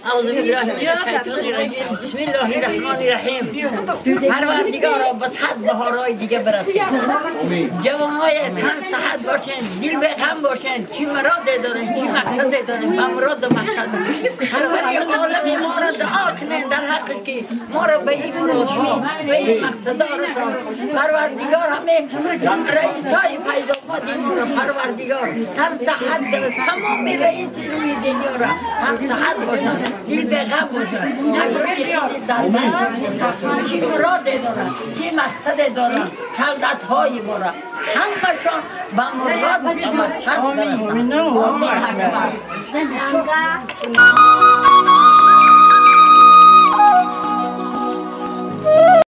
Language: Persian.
اعوذ بالله من الشیطان الرجیم بسم الله الرحمن الرحیم پروردگارا به صد بهارهای دیگه برسید جوانهای تن صحت باشین دل به غم باشین چی مراد دارین چی مقصد دارین به مراد و مقصد پروردگار عالم ما را دعا کنین در حقی که ما را به این مراد به این مقصد رسان پروردگار همه رئیسای پیدامات ما را پروردگار تن صحت داره تمام رئیس روی دنیا را تن صحت باشن دل به غم باشن نگو که خیلی دلبر چی مراد دارن چی مقصد دارن سلطت های برا همشان به مراد و مقصد برسن آمین اکبر